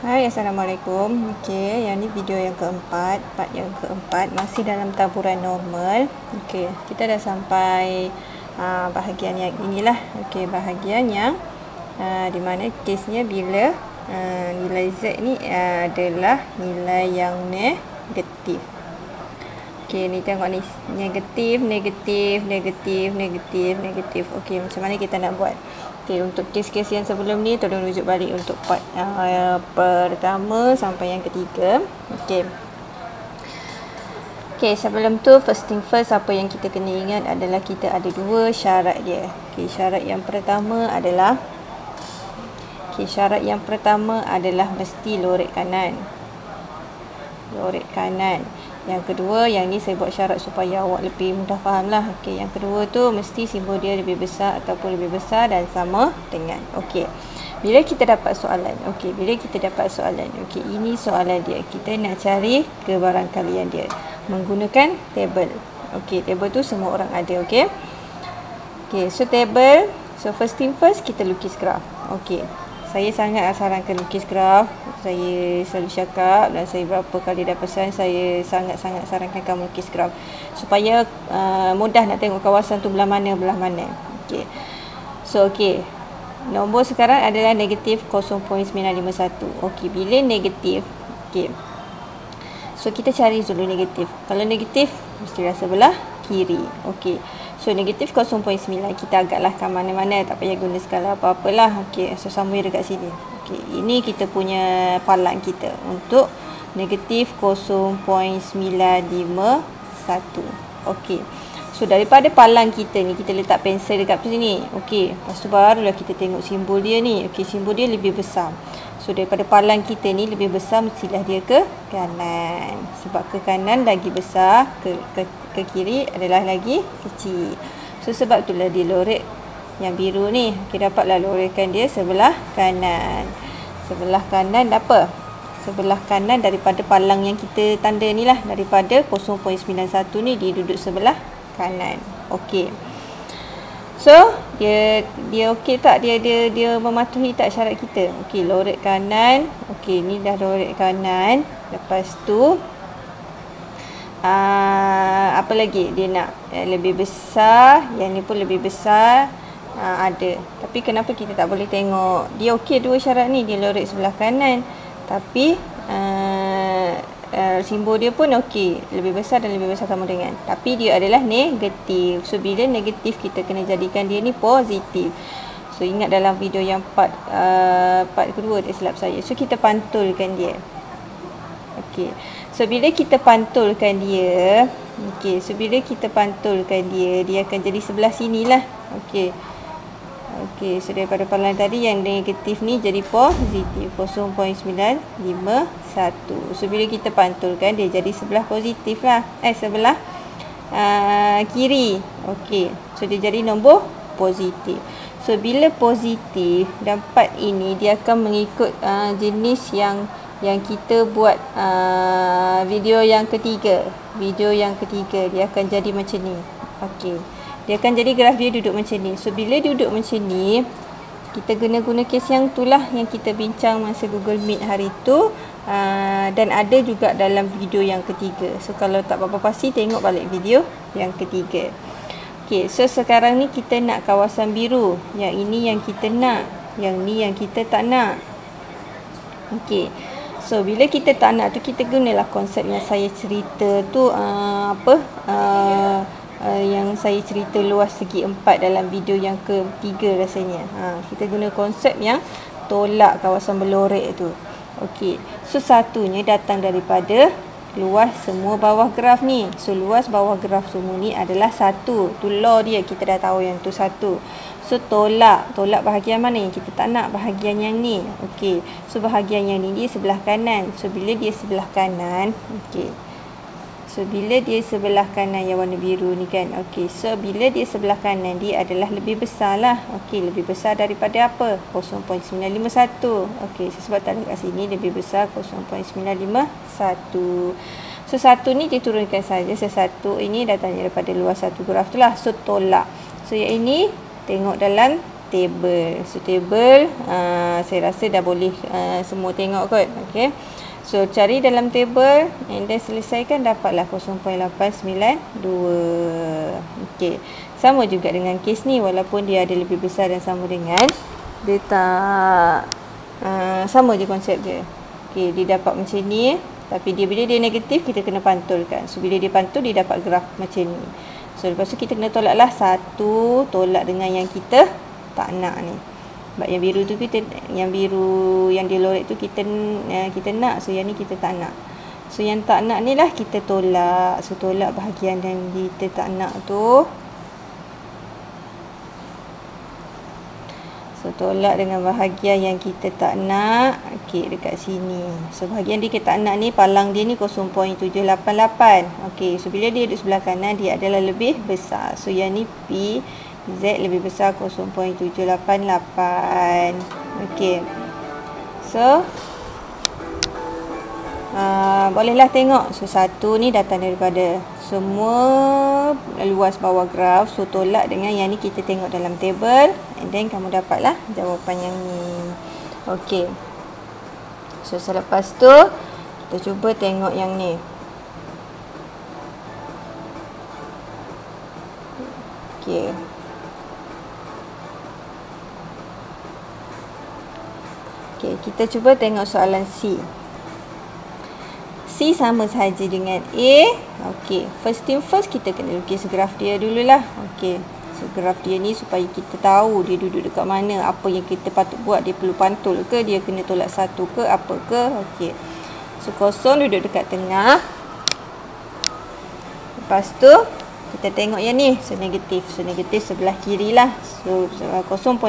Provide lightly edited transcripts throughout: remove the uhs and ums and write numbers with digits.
Hai, Assalamualaikum. Okey, yang ni video yang keempat, part yang keempat, masih dalam taburan normal. Okey, kita dah sampai bahagian yang inilah. Okey, bahagian yang di mana kesnya bila nilai Z ni adalah nilai yang negatif. Okey, ni tengok ni, negatif, negatif, negatif, negatif, negatif. Okey, macam mana kita nak buat? Okey, untuk kes-kes yang sebelum ni tolong rujuk balik untuk part pertama sampai yang ketiga. Okey. Okey, sebelum tu first thing first, apa yang kita kena ingat adalah kita ada dua syarat dia. Okey, syarat yang pertama adalah mesti lorek kanan. Lorek kanan. Yang kedua, yang ni saya buat syarat supaya awak lebih mudah faham lah. Okey, yang kedua tu mesti simbol dia lebih besar ataupun lebih besar dan sama dengan. Okey. Bila kita dapat soalan. Okey, Okey, ini soalan dia. Kita nak cari kebarangkalian dia menggunakan table. Okey, table tu semua orang ada, okey. Okey, so table. So first thing first, kita lukis graf. Okey. Saya sangat sarankan lukis graf. Saya selalu cakap dan saya berapa kali dah pesan, saya sangat-sangat sarankan kamu lukis graf supaya mudah nak tengok kawasan tu belah mana. Okey. So okey. Nombor sekarang adalah negatif 0.951. Okey, bila negatif, okey. So kita cari dulu negatif. Kalau negatif mestilah sebelah kiri. Okey. So negatif 0.9 kita agaklah ke mana-mana, tak payah guna skala apa-apalah. Okey, so sama dekat sini. Okey, ini kita punya palang kita untuk negatif 0.951. Okey. So daripada palang kita ni, kita letak pensel dekat sini. Okey, lepas tu barulah kita tengok simbol dia ni. Okey, simbol dia lebih besar. So daripada palang kita ni lebih besar, mestilah dia ke kanan. Sebab ke kanan lagi besar, ke kiri adalah lagi kecil. So sebab itulah dia lorek yang biru ni. Okey, dapatlah lorekan dia sebelah kanan. Sebelah kanan apa? Sebelah kanan daripada palang yang kita tanda ni lah. Daripada 0.91 ni dia duduk sebelah kanan. Okey. So, dia okey tak? Dia mematuhi tak syarat kita? Okey, lorek kanan. Okey, ni dah lorek kanan. Lepas tu apa lagi dia nak? Lebih besar. Yang ni pun lebih besar. Ada. Tapi kenapa kita tak boleh tengok? Dia okey dua syarat ni. Dia lorek sebelah kanan. Tapi simbol dia pun okey, lebih besar dan lebih besar sama dengan. Tapi dia adalah negatif. So bila negatif, kita kena jadikan dia ni positif. So ingat dalam video yang part kedua, tak silap saya. So kita pantulkan dia. Okey. So bila kita pantulkan dia, dia akan jadi sebelah sinilah. Okey. Okey, so daripada palang tadi yang negatif ni jadi positif 0.951. So bila kita pantulkan, dia jadi sebelah positif lah. Sebelah kiri. Okey, so dia jadi nombor positif. So bila positif, dapat ini dia akan mengikut jenis yang kita buat video yang ketiga. Dia akan jadi macam ni. Okey. Dia akan jadi graf dia duduk macam ni. So bila duduk macam ni, kita guna kes yang itulah yang kita bincang masa Google Meet hari tu. Dan ada juga dalam video yang ketiga. So kalau tak apa-apa pasti, tengok balik video yang ketiga. Okey, so sekarang ni kita nak kawasan biru. Yang ini yang kita nak, yang ni yang kita tak nak. Okey. So bila kita tak nak tu, kita gunalah konsep yang saya cerita tu, yang saya cerita luas segi 4 dalam video yang ketiga rasanya. Kita guna konsep yang tolak kawasan berlorek tu. Okey. So satunya datang daripada luas semua bawah graf ni. So luas bawah graf semua ni adalah 1. Tu law dia, kita dah tahu yang tu 1. So tolak bahagian mana yang kita tak nak? Bahagian yang ni. Okey. So bahagian yang ni dia sebelah kanan. So bila dia sebelah kanan, okey. So bila dia sebelah kanan yang warna biru ni kan. Okey, so bila dia sebelah kanan, dia adalah lebih besar lah. Okey, lebih besar daripada apa? 0.951. Okey, sebab tak ada kat sini, lebih besar 0.951. So satu ni diturunkan saja. Satu ini datangnya daripada luas satu graf tu lah. So tolak. So yang ini tengok dalam table. So table saya rasa dah boleh semua tengok kot. Okey. So cari dalam table and then selesaikan, dapatlah 0.892. Okey. Sama juga dengan kes ni, walaupun dia ada lebih besar dan sama dengan, dia tak sama je konsep dia. Okey, dia dapat macam ni, tapi bila dia negatif kita kena pantulkan. So bila dia pantul dia dapat graf macam ni. So lepas tu kita kena tolaklah satu, tolak dengan yang kita tak nak ni. Sebab yang biru tu kita, yang biru yang dia lorek tu kita nak, so yang ni kita tak nak. So yang tak nak ni lah kita tolak. So tolak bahagian yang kita tak nak tu. So tolak dengan bahagian yang kita tak nak. Okey, dekat sini. So bahagian dia kita tak nak ni, palang dia ni 0.788. Okey, so bila dia duduk sebelah kanan, dia adalah lebih besar. So yang ni P Z lebih besar 0.788. Okey. So bolehlah tengok. So satu ni datang daripada semua luas bawah graf. So tolak dengan yang ni kita tengok dalam table, and then kamu dapatlah jawapan yang ni. Okey. So selepas tu kita cuba tengok yang ni. Okey. Okey, kita cuba tengok soalan C. C sama sahaja dengan A. Okey, first thing first kita kena lukis graf dia dululah. Okey, so graf dia ni supaya kita tahu dia duduk dekat mana, apa yang kita patut buat, dia perlu pantul ke, dia kena tolak satu ke, apa ke. Okey, so kosong duduk dekat tengah. Lepas tu kita tengok yang ni, so negatif. So negatif sebelah kiri lah. So 0.5.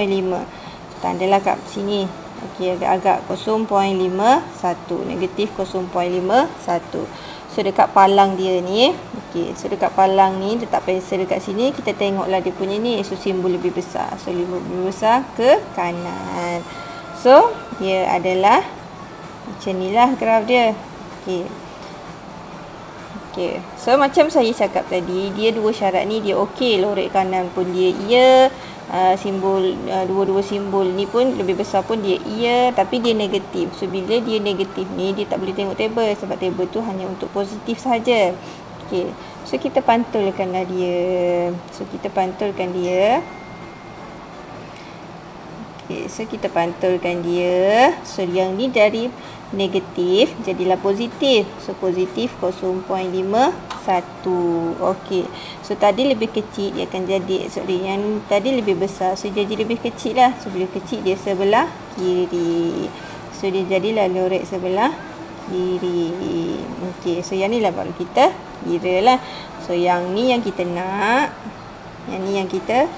Tandalah kat sini. Okey, agak-agak 0.51, negatif 0.51. So dekat palang dia ni, okey, so dekat palang ni letak pensel dekat sini, kita tengoklah dia punya ni, so simbol lebih besar. So lebih besar ke kanan. So dia adalah macam nilah graf dia. Okey. Okey. So macam saya cakap tadi, dia dua syarat ni dia okey, lorek kanan pun dia ya. Simbol dua-dua simbol ni pun lebih besar pun dia iya, tapi dia negatif. So bila dia negatif ni, dia tak boleh tengok table, sebab table tu hanya untuk positif saja. Okey, so kita pantulkanlah dia. So kita pantulkan dia. Okey, so kita pantulkan dia. So yang ni dari negatif jadilah positif. So positif 0.51. Okey. So tadi lebih kecil dia akan jadi, sorry, yang tadi lebih besar, so jadi lebih kecil lah. So bila kecil dia sebelah kiri. So dia jadilah lorek sebelah kiri. Okey, so yang ni lah baru kita kira lah. So yang ni yang kita nak, yang ni yang kita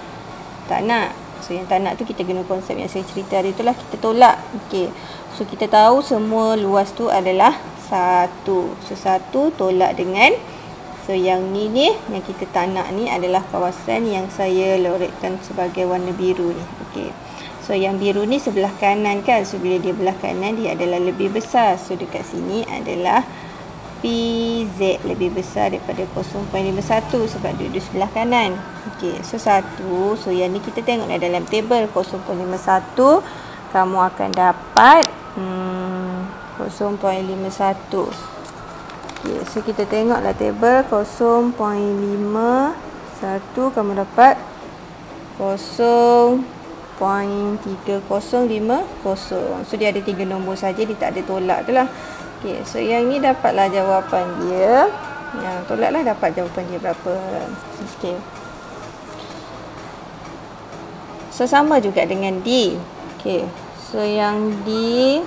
tak nak. So yang tak nak tu kita guna konsep yang saya cerita hari itulah, kita tolak. Okey, so kita tahu semua luas tu adalah 1. So 1 tolak dengan, so yang ni yang kita tak nak ni adalah kawasan yang saya lorekkan sebagai warna biru ni. Okey, so yang biru ni sebelah kanan kan. So bila dia belah kanan, dia adalah lebih besar. So dekat sini adalah PZ lebih besar daripada 0.51 sebab dia duduk sebelah kanan. Okey, so 1. So yang ni kita tengok dalam table 0.51, kamu akan dapat 0.51. Okay, so kita tengoklah table 0.51, kamu dapat 0.3050. So dia ada 3 nombor saja, dia tak ada tolak tu lah. Okay, so yang ni dapatlah jawapan dia. Yang tolaklah dapat jawapan dia berapa. Okay, so sama juga dengan D. Okay, so yang D,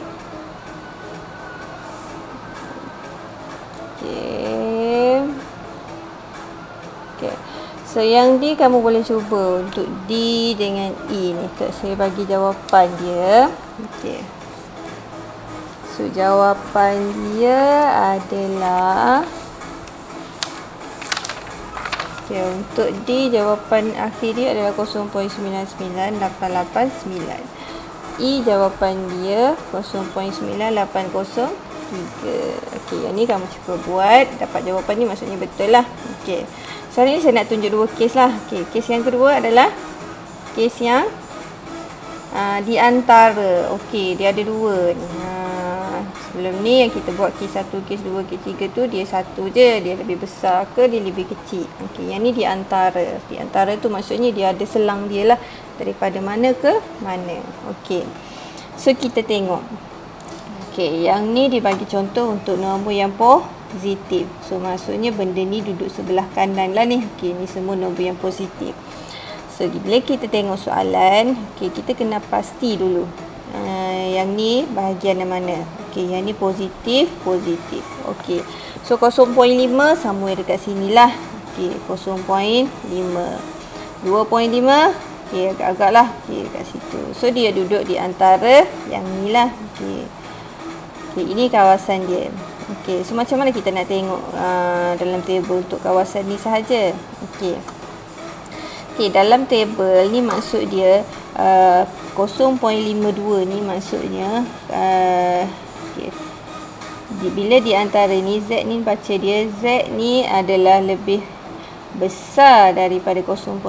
so yang D kamu boleh cuba untuk D dengan E ni. Saya bagi jawapan dia. Okey. So jawapan dia adalah, okey, untuk D jawapan akhir dia adalah 0.99889. E jawapan dia 0.9803. Okey, yang ni kamu cuba buat, dapat jawapan ni maksudnya betul lah. Okey. So hari ni saya nak tunjuk dua kes lah. Okay, kes yang kedua adalah kes yang Di antara. Okey, dia ada dua ni. Sebelum ni yang kita buat kes 1, kes 2, kes 3 tu dia satu je. Dia lebih besar ke dia lebih kecil. Okey, yang ni di antara. Di antara tu maksudnya dia ada selang dia lah. Daripada mana ke mana. Okey. So kita tengok. Okey, yang ni dia bagi contoh untuk nombor yang positif. So maksudnya benda ni duduk sebelah kanan lah ni. Okey, ni semua nombor yang positif. So bila kita tengok soalan, okey, kita kena pasti dulu. Yang ni bahagian yang mana? Okey, yang ni positif, positif. Okey. So 0.5 sama dekat sini lah. Okey, 0.5. 2.5. Okey, agak-agak lah. Okey, dekat situ. So dia duduk di antara yang ni lah. Okey. Okey, ini kawasan dia. Okey, so macam mana kita nak tengok dalam table untuk kawasan ni sahaja? Okey. Okey, dalam table ni maksud dia 0.52 ni maksudnya okay. Bila di antara ni Z ni baca dia Z ni adalah lebih besar daripada 0.5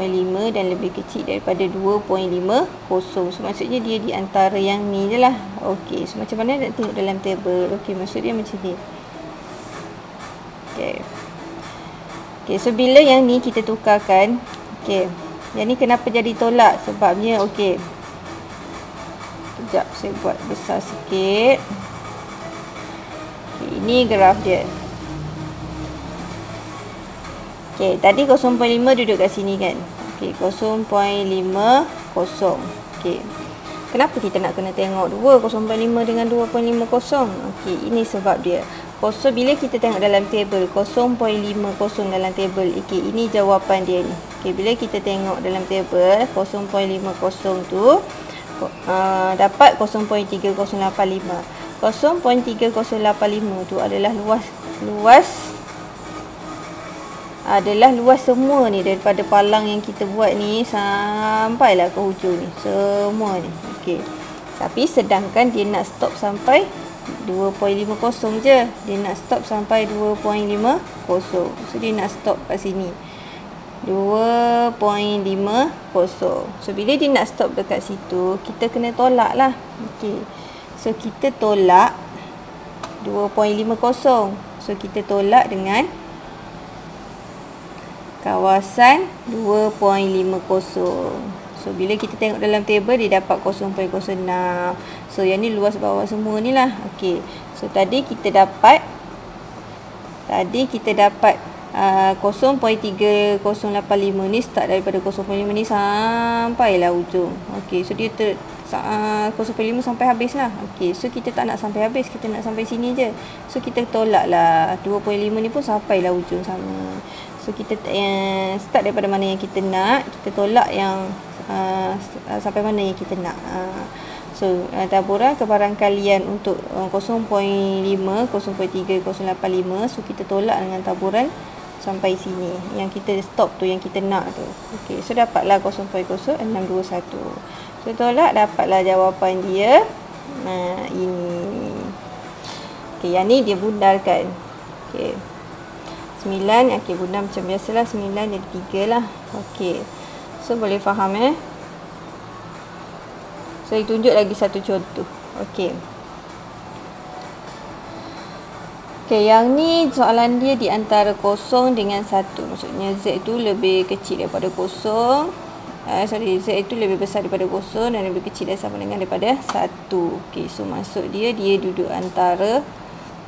dan lebih kecil daripada 2.50. So maksudnya dia di antara yang ni je lah. Okey, so macam mana nak tengok dalam table? Okey, maksud dia macam ni. Okey. Okey, so bila yang ni kita tukarkan, okey. Yang ni kenapa jadi tolak? Sebabnya okey. Sekejap saya buat besar sikit. Okay, ini graf dia. Okey, tadi 0.5 duduk kat sini kan. Okey, 0.50. Okey. Kenapa kita nak kena tengok 0.5 dengan 2.50? Okey, ini sebab dia. Bila kita tengok dalam table 0.50 dalam table. Okey, ini jawapan dia ni. Okey, bila kita tengok dalam table 0.50 tu dapat 0.3085. 0.3085 tu adalah luas semua ni daripada palang yang kita buat ni sampailah ke hujung ni. Semua ni. Okey. Tapi sedangkan dia nak stop sampai 2.50 je. Dia nak stop sampai 2.50. So dia nak stop kat sini. 2.50. So bila dia nak stop dekat situ, kita kena tolak lah. Okey. So kita tolak 2.50. So kita tolak dengan kawasan 2.50. So bila kita tengok dalam table dia dapat 0.06. So yang ni luas bawah semua ni lah. Okey. So tadi kita dapat 0.3085 ni start daripada 0.5 ni sampailah ujung. Okey, so dia 0.5 sampai habis lah. Okey, so kita tak nak sampai habis, kita nak sampai sini je. So kita tolak lah 2.5 ni pun sampailah ujung sama. So kita start daripada mana yang kita nak, kita tolak yang sampai mana yang kita nak. So taburan kebarangkalian untuk 0.5, 0.3085. So kita tolak dengan taburan sampai sini. Yang kita stop tu, yang kita nak tu. Okey, so dapatlah 0.0621. So tolak, dapatlah jawapan dia. Ini. Okey, yang ni dia bundarkan. Okey. 9, okey, bundar macam biasalah. 9 jadi 3 lah. Okey. So boleh faham Saya tunjuk lagi satu contoh. Okey. Okey, yang ni soalan dia di antara 0 dengan 1. Maksudnya Z tu lebih kecil daripada 0. Z itu lebih besar daripada 0 dan lebih kecil dan sama dengan daripada 1. Okey, so maksud dia duduk antara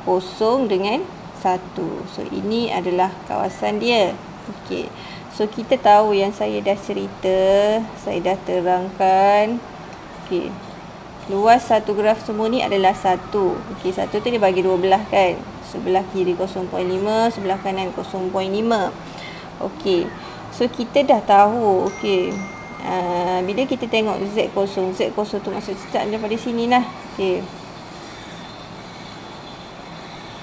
0 dengan 1. So ini adalah kawasan dia. Okey. So kita tahu yang saya dah cerita, saya dah terangkan. Okey. Luas satu graf semua ni adalah 1. Okey, 1 tu dia bagi dua belah kan. Sebelah kiri 0.5, sebelah kanan 0.5. Okey. So kita dah tahu. Okey. Bila kita tengok Z0 tu maksud start daripada sini lah. Okey.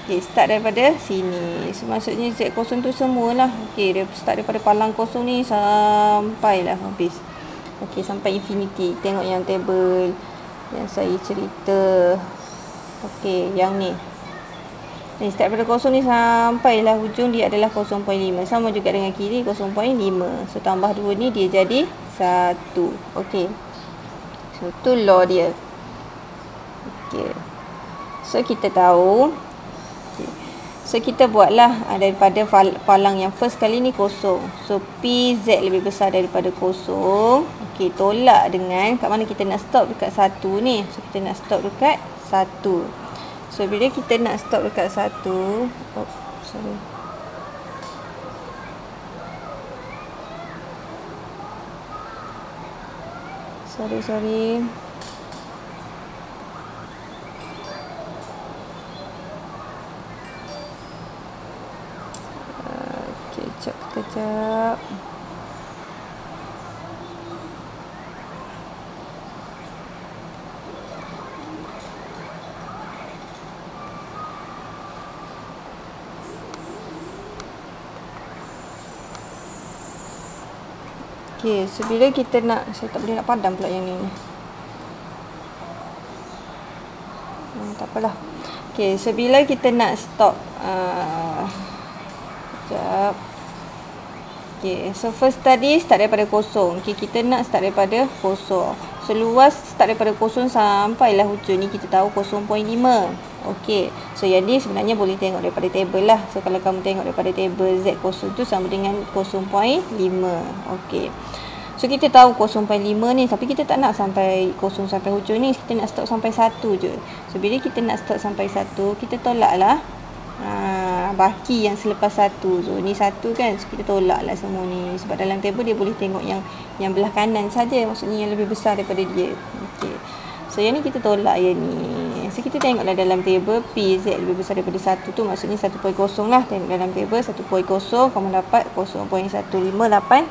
Okey, start daripada sini. So maksudnya Z0 tu semualah. Okey, dia start daripada palang kosong ni sampailah habis. Okey, sampai infinity. Tengok yang table yang saya cerita. Okey, yang ni. Ni start daripada kosong ni sampailah hujung dia adalah 0.5. Sama juga dengan kiri 0.5. So tambah 2 ni dia jadi 1. Okey. So So tu law dia. Okey. So kita tahu. Okay. So kita buatlah daripada palang yang first kali ni kosong. So PZ lebih besar daripada kosong. Okey, tolak dengan kat mana kita nak stop dekat 1 ni. So kita nak stop dekat 1. So bila kita nak stop dekat 1, sorry. Kejap. Okey, so bila kita nak, saya tak boleh nak padam pula yang ni. Tak apalah. Okey, so bila kita nak stop, sekejap. Okey, so first tadi start daripada kosong. Okey, kita nak start daripada kosong. So luas start daripada kosong sampailah hujung ni kita tahu 0.5. Okey, so yang ni sebenarnya boleh tengok daripada table lah. So kalau kamu tengok daripada table Z0 tu sama dengan 0.5. Okey. So kita tahu 0.5 ni, tapi kita tak nak sampai kosong sampai hujung ni. Kita nak stop sampai 1 je. So bila kita nak stop sampai 1, kita tolaklah baki yang selepas 1. So ni 1 kan, so kita tolaklah semua ni. Sebab dalam table dia boleh tengok yang belah kanan saja, maksudnya yang lebih besar daripada dia. Okey. So yang ni kita tolak yang ni. So kita tengoklah dalam table PZ lebih besar daripada 1 tu, maksudnya 1.0 lah. Tengok dalam table 1.0, kamu dapat 0.1587.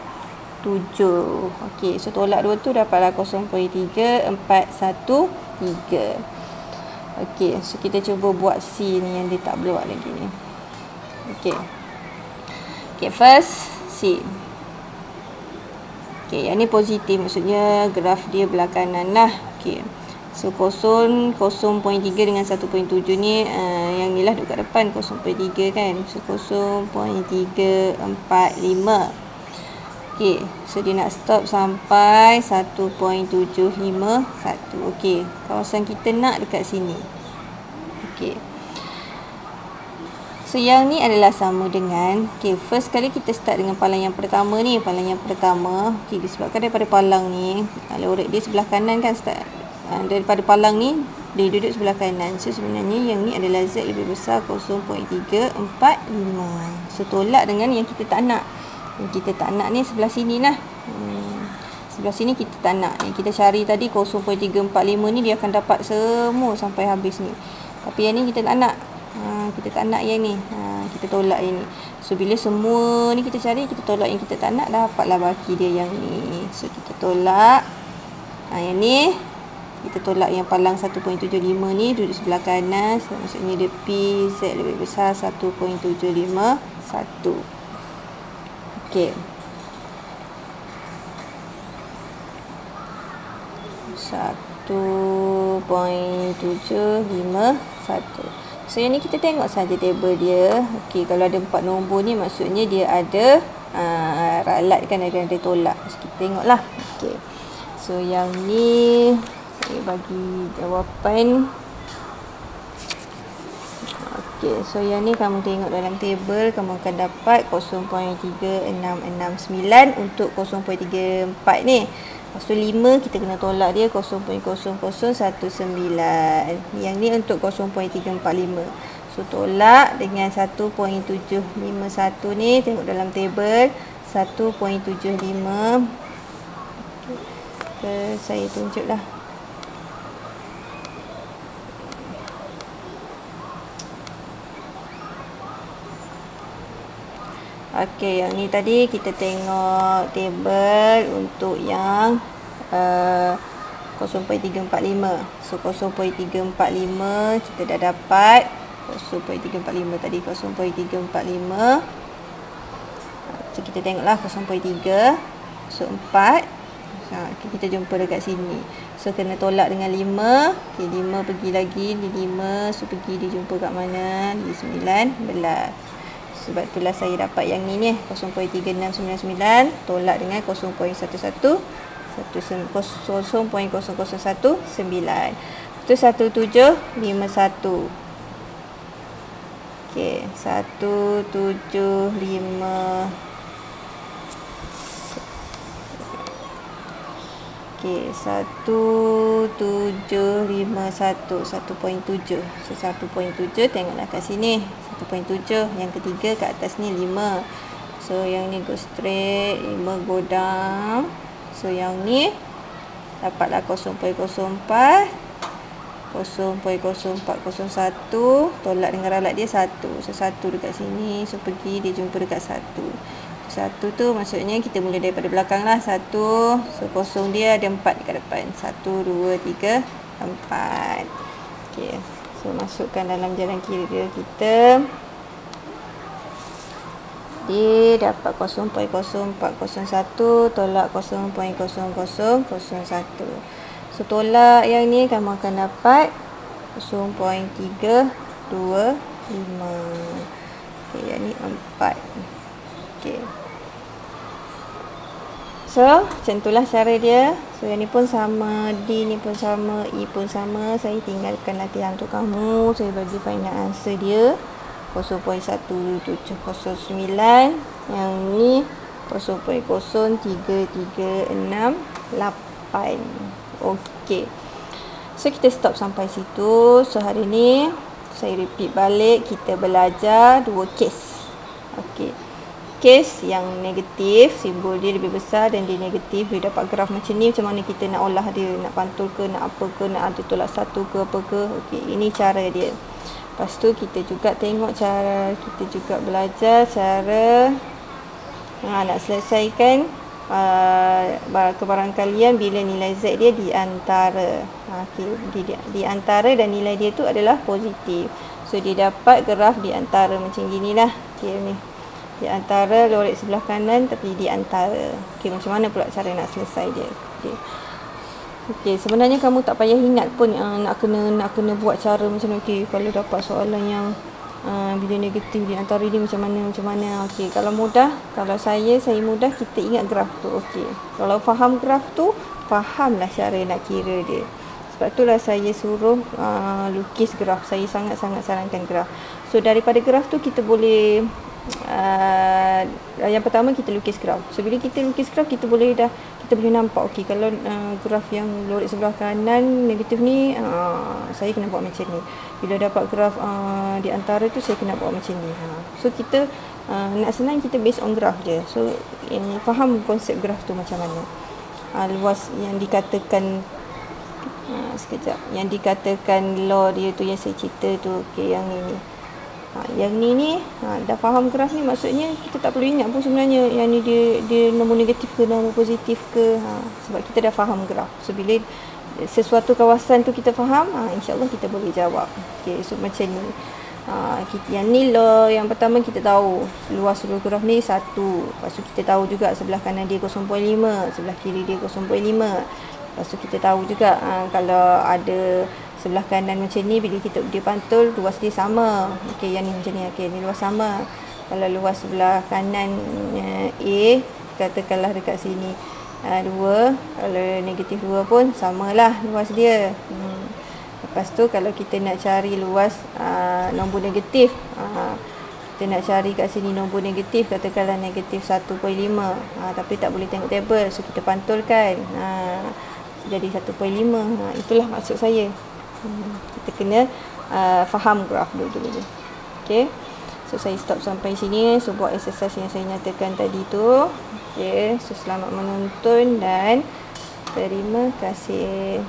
Okey, so tolak 2 tu dapatlah 0.3413. Okey, so kita cuba buat C ni yang dia tak buat lagi ni. Okey. Okey, first C. Okey, yang ni positif, maksudnya graf dia belah kanan lah. Okey. So 0.3 dengan 1.7 ni, yang ni lah duduk kat depan 0.3 kan. So 0.345. Okey, so dia nak stop sampai 1.751. Okey, kawasan kita nak dekat sini. Okey. So yang ni adalah sama dengan, okey, first kali kita start dengan palang yang pertama ni. Palang yang pertama, okey, disebabkan daripada palang ni, lorek dia sebelah kanan kan, start daripada palang ni dia duduk sebelah kanan. So sebenarnya yang ni adalah Z lebih besar 0.345. So tolak dengan yang kita tak nak. Yang kita tak nak ni sebelah sini lah. Sebelah sini kita tak nak. Yang kita cari tadi 0.345 ni dia akan dapat semua sampai habis ni. Tapi yang ni kita tak nak. Kita tak nak yang ni. Kita tolak yang ni. So bila semua ni kita cari, kita tolak yang kita tak nak, dapatlah baki dia yang ni. So kita tolak yang ni. Kita tolak yang palang 1.75 ni duduk sebelah kanan. So, maksudnya dia PZ lebih besar 1.751. Okey. 1.751. So yang ni kita tengok saja table dia. Okey, kalau ada 4 nombor ni maksudnya dia ada ralat kan, ada tolak. So kita tengoklah. Okey. So yang ni saya bagi jawapan. Okey, so yang ni kamu tengok dalam table, kamu akan dapat 0.3669 untuk 0.34 ni. Lepas tu 5 kita kena tolak dia 0.0019. Yang ni untuk 0.345. So tolak dengan 1.751 ni, tengok dalam table 1.75. Saya tunjuklah. Okey, yang ni tadi kita tengok table untuk yang 0.345. So 0.345 kita dah dapat 0.345 tadi, 0.345. So kita tengoklah 0.3. So 4. Kita jumpa dekat sini. So kena tolak dengan 5. Okey, 5 pergi lagi, di 5. So pergi dia jumpa kat mana? Di 19. Sebab itulah saya dapat yang ni 0.3699 tolak dengan 0.1151. 0.0019. Itu 1751. Okey, 175. Okey, 1751, 1.7. So 1.7 tengoklah kat sini. 1.7. Yang ketiga kat atas ni 5. So yang ni go straight, 5 go down. So yang ni dapatlah 0.04, 0.0401, tolak dengan ralat dia 1. So 1 dekat sini, so pergi dia jumpa dekat 1. 1 tu maksudnya kita mula daripada belakang lah. 1, so kosong dia ada 4 dekat depan. 1, 2, 3, 4. Okey, so masukkan dalam jalan kiri dia kita. Dia dapat 0.0401 tolak 0.0001. So tolak yang ni kamu akan dapat 0.325. Okey, yang ni 4. Okey. So, macam itulah cara dia. So, yang ni pun sama, D ni pun sama, E pun sama. Saya tinggalkan latihan untuk kamu. Saya bagi final answer dia 0.1709. Yang ni 0.03368. Okey. So, kita stop sampai situ. So, hari ni saya repeat balik. Kita belajar 2 case. Okey. Kes yang negatif, simbol dia lebih besar dan dia negatif, dia dapat graf macam ni. Macam mana kita nak olah dia, nak pantul ke, nak apa ke, nak ada tolak 1 ke apa ke. Okey, ini cara dia. Lepas tu kita juga tengok cara, kita juga belajar cara nak selesaikan kebarangkalian bila nilai Z dia di antara. Okey, di antara dan nilai dia tu adalah positif. So dia dapat graf di antara macam ginilah. Okey ni. Di antara lorek sebelah kanan tapi di antara. Okey, macam mana pula cara nak selesai dia? Okey. Okey, sebenarnya kamu tak payah ingat pun nak kena buat cara macam mana. Okey, kalau dapat soalan yang bila negatif di antara ini macam mana. Okey, kalau mudah, kalau saya mudah kita ingat graf tu. Okey. Kalau faham graf tu, fahamlah cara nak kira dia. Sebab itulah saya suruh lukis graf. Saya sangat-sangat sarankan graf. So daripada graf tu kita boleh yang pertama kita lukis graf. So bila kita lukis graf kita boleh nampak okey kalau graf yang lorek sebelah kanan negatif ni saya kena buat macam ni. Bila dapat graf di antara tu saya kena buat macam ni. So kita nak senang kita based on graf je. So faham konsep graf tu macam mana. Luas yang dikatakan sekejap, yang dikatakan law dia tu yang saya cerita tu. Okey, yang ni. Yang ni dah faham graf ni, maksudnya kita tak perlu ingat pun sebenarnya yang ni dia nombor negatif ke nombor positif ke, sebab kita dah faham graf. So bila sesuatu kawasan tu kita faham, insya-Allah kita boleh jawab. Okey, so macam ni. Yang ni law yang pertama kita tahu luas seluruh graf ni 1. Lepas tu kita tahu juga sebelah kanan dia 0.5, sebelah kiri dia 0.5. Lepas tu kita tahu juga kalau ada sebelah kanan macam ni, bila dia pantul luas dia sama. Okey, yang ni macam ni. Okey, ni luas sama. Kalau luas sebelah kanan A, katakanlah dekat sini 2, kalau negatif 2 pun samalah luas dia. Lepas tu kalau kita nak cari luas nombor negatif, kita nak cari kat sini nombor negatif, katakanlah negatif 1.5, tapi tak boleh tengok tabel, so kita pantulkan jadi 1.5. Itulah maksud saya. Kita kena faham graf dulu. Okey. So saya stop sampai sini. So buat exercise yang saya nyatakan tadi tu. Okey. So selamat menonton dan terima kasih.